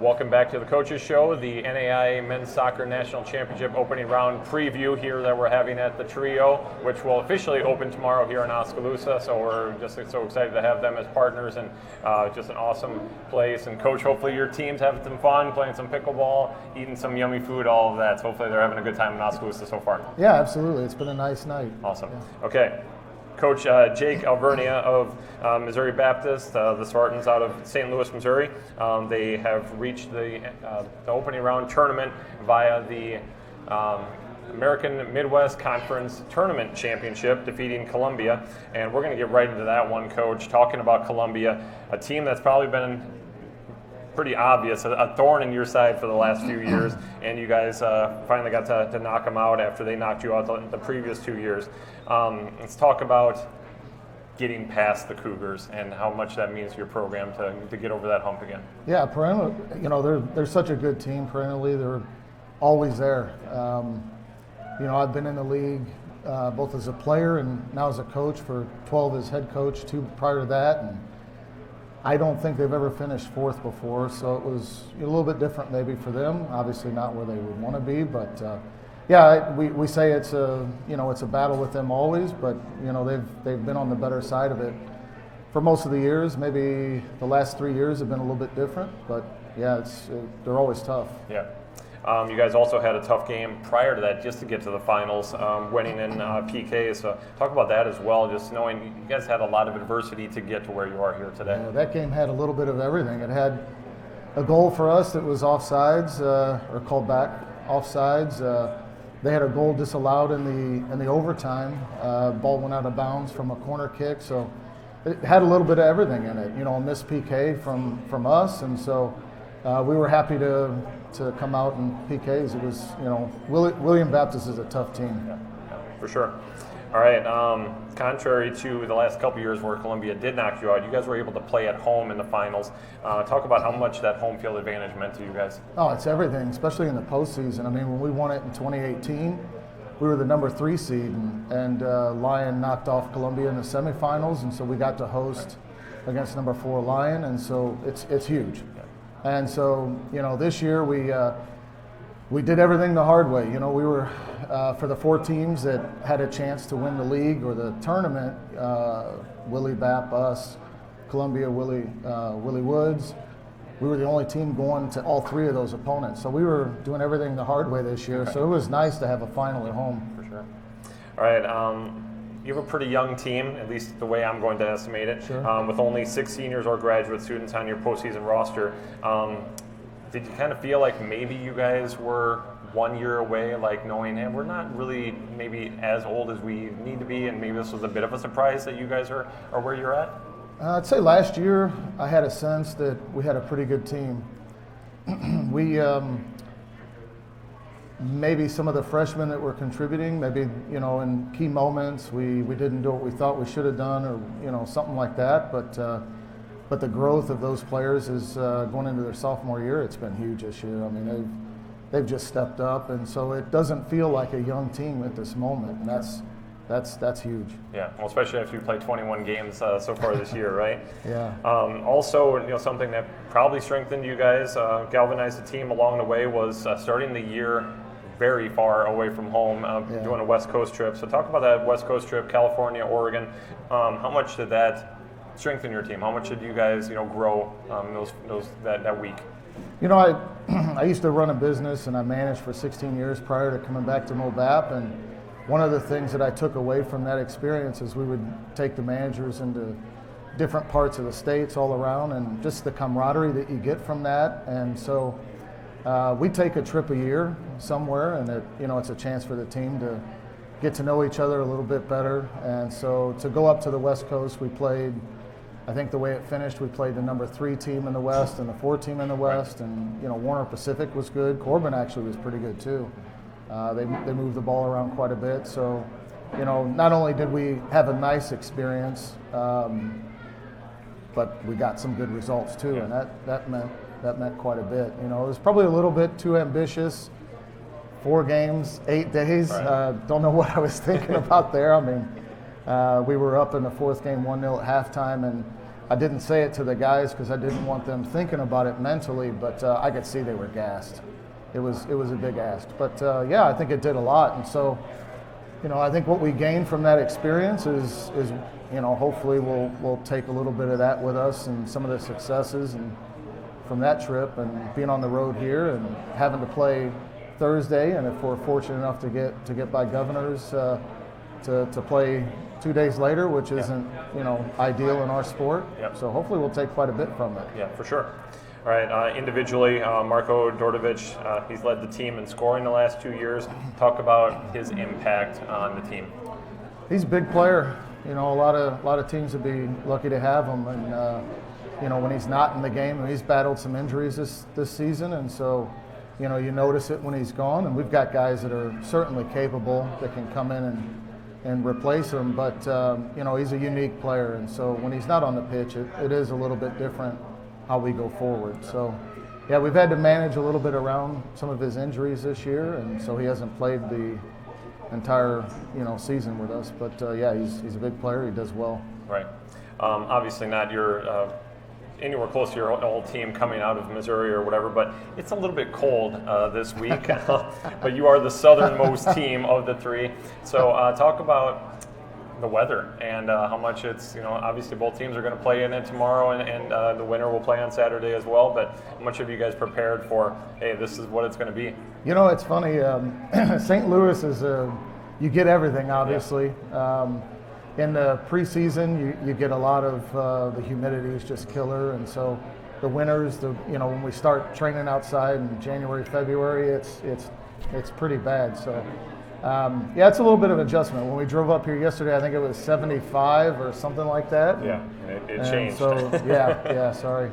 Welcome back to the Coaches Show, the NAIA Men's Soccer National Championship opening round preview here that we're having at the Trio, which will officially open tomorrow here in Oskaloosa. So we're just so excited to have them as partners, and just an awesome place. And Coach, hopefully your team's having some fun, playing some pickleball, eating some yummy food, all of that. So hopefully they're having a good time in Oskaloosa so far. Yeah, absolutely. It's been a nice night. Awesome. Yeah. Okay. Coach Jake Alvernia of Missouri Baptist, the Spartans out of St. Louis, Missouri. They have reached the opening round tournament via the American Midwest Conference Tournament Championship, defeating Columbia. And we're going to get right into that one, Coach, talking about Columbia, a team that's probably been pretty obvious, a thorn in your side for the last few years, and you guys finally got to knock them out after they knocked you out the previous 2 years. Let's talk about getting past the Cougars and how much that means to your program to get over that hump again. Yeah, perennial. You know, they're such a good team perennially. They're always there. You know, I've been in the league both as a player and now as a coach for 12 as head coach, 2 prior to that, and I don't think they've ever finished fourth before, so it was a little bit different maybe for them. Obviously not where they would want to be, but yeah, we say it's a battle with them always, but you know they've been on the better side of it for most of the years. Maybe the last 3 years have been a little bit different, but yeah, they're always tough. Yeah. You guys also had a tough game prior to that just to get to the finals, winning in PK. So talk about that as well, just knowing you guys had a lot of adversity to get to where you are here today. Yeah, that game had a little bit of everything. It had a goal for us that was offsides, or called back offsides. They had a goal disallowed in the overtime. Ball went out of bounds from a corner kick. So it had a little bit of everything in it. You know, a missed PK from us, and so we were happy to come out in PKs. It was, you know, William Baptist is a tough team. Yeah, for sure. All right. Contrary to the last couple years where Columbia did knock you out, you guys were able to play at home in the finals. Talk about how much that home field advantage meant to you guys. Oh, it's everything, especially in the postseason. I mean, when we won it in 2018, we were the number 3 seed, and Lyon knocked off Columbia in the semifinals, and so we got to host against number 4 Lyon, and so it's huge. And so, you know, this year we did everything the hard way. You know, we were for the 4 teams that had a chance to win the league or the tournament. Willie Bapp, us, Columbia, Willie Woods. We were the only team going to all 3 of those opponents. So we were doing everything the hard way this year. So it was nice to have a final at home. For sure. All right. You have a pretty young team, at least the way I'm going to estimate it, sure. With only 6 seniors or graduate students on your postseason roster. Did you kind of feel like maybe you guys were 1 year away, like knowing, hey, we're not really maybe as old as we need to be, and maybe this was a bit of a surprise that you guys are where you're at? I'd say last year I had a sense that we had a pretty good team. We maybe some of the freshmen that were contributing, maybe, you know, in key moments we didn't do what we thought we should have done, or, you know, something like that. But the growth of those players is going into their sophomore year. It's been huge this year. I mean, they've just stepped up, and so it doesn't feel like a young team at this moment. And that's huge. Yeah, well, especially after you played 21 games so far this year, right? Yeah. Also, you know, something that probably strengthened you guys, galvanized the team along the way, was starting the year very far away from home, doing a West Coast trip. So talk about that West Coast trip, California, Oregon. How much did that strengthen your team? How much did you guys, you know, grow that week? You know, I used to run a business, and I managed for 16 years prior to coming back to MoBap, and one of the things that I took away from that experience is we would take the managers into different parts of the states all around, and just the camaraderie that you get from that. And so we take a trip a year somewhere, and it's a chance for the team to get to know each other a little bit better. And so to go up to the West Coast, we played, I think the way it finished, we played the number 3 team in the West and the 4 team in the West, and, you know, Warner Pacific was good. Corbin actually was pretty good too. They moved the ball around quite a bit. So, you know, not only did we have a nice experience, but we got some good results too, and that meant quite a bit. You know, it was probably a little bit too ambitious. 4 games, 8 days. Right. Don't know what I was thinking about there. I mean, we were up in the 4th game 1-0 at halftime, and I didn't say it to the guys because I didn't want them thinking about it mentally, but I could see they were gassed. It was a big ask, but yeah, I think it did a lot. And so, I think what we gained from that experience is hopefully we'll take a little bit of that with us and some of the successes and from that trip and being on the road here and having to play Thursday, and if we're fortunate enough to get by Governors to play 2 days later, which isn't ideal in our sport. Yep. So hopefully we'll take quite a bit from it. Yeah, for sure. All right, individually, Marko Dordovic, he's led the team in scoring the last 2 years. Talk about his impact on the team. He's a big player. A lot of teams would be lucky to have him, and when he's not in the game, he's battled some injuries this season, and so you notice it when he's gone. And we've got guys that are certainly capable that can come in and replace him, but he's a unique player, and so when he's not on the pitch, it is a little bit different how we go forward. So yeah, we've had to manage a little bit around some of his injuries this year, and so he hasn't played the entire season with us, but yeah, he's a big player. He does well. Right. Obviously not your anywhere close to your old team coming out of Missouri or whatever, but it's a little bit cold this week. But you are the southernmost team of the three. So talk about the weather and how much it's, obviously both teams are going to play in it tomorrow, and the winner will play on Saturday as well. But how much have you guys prepared for, hey, this is what it's going to be? It's funny. St. Louis is you get everything, obviously. Yeah. In the preseason, you get a lot of the humidity is just killer, and so the winters, when we start training outside in January, February, it's pretty bad. So yeah, it's a little bit of adjustment. When we drove up here yesterday, I think it was 75 or something like that. Yeah, it changed. So yeah, sorry.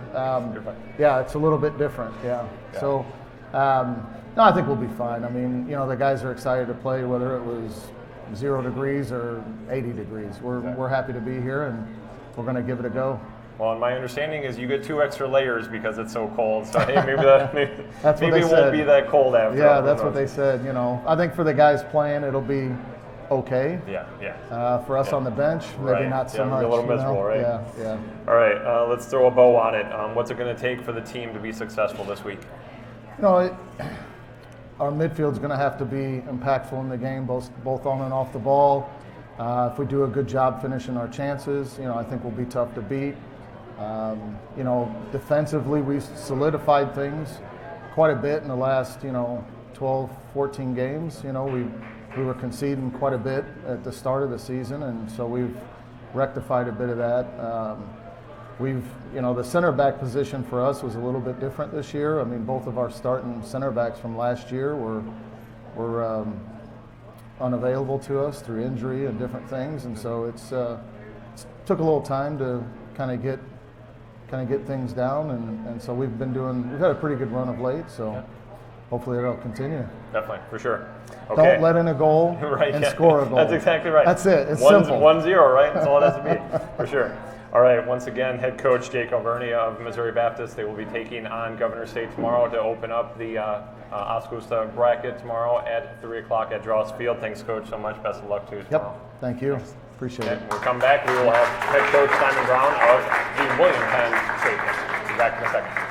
Yeah, it's a little bit different. Yeah. So no, I think we'll be fine. I mean, the guys are excited to play, whether it was 0 degrees or 80 degrees. We're happy to be here, and we're going to give it a go. Well, and my understanding is you get 2 extra layers because it's so cold. So hey, maybe it won't be that cold after. Yeah, that's what they said. I think for the guys playing, it'll be okay. Yeah. For us on the bench, maybe not so much. A little miserable, right? Yeah. All right, let's throw a bow on it. What's it going to take for the team to be successful this week? Our midfield's going to have to be impactful in the game, both on and off the ball. If we do a good job finishing our chances, I think we'll be tough to beat. Defensively, we've solidified things quite a bit in the last, 12, 14 games. We were conceding quite a bit at the start of the season, and so we've rectified a bit of that. The center back position for us was a little bit different this year. I mean, both of our starting center backs from last year were unavailable to us through injury and different things, and so it took a little time to kind of get things down, and so we've had a pretty good run of late. So hopefully it'll continue. Definitely, for sure. Okay. Don't let in a goal and score a goal. That's exactly right. That's it. It's simple. 1-0, right? That's all it has to be, for sure. All right, once again, head coach Jake Alvernia of Missouri Baptist. They will be taking on Governor State tomorrow to open up the Oskaloosa bracket tomorrow at 3 o'clock at Dross Field. Thanks, Coach, so much. Best of luck to you tomorrow. Yep, thank you. Appreciate it. When we come back, we will have head coach Simon Brown of the William Penn Statesmen. Be back in a second.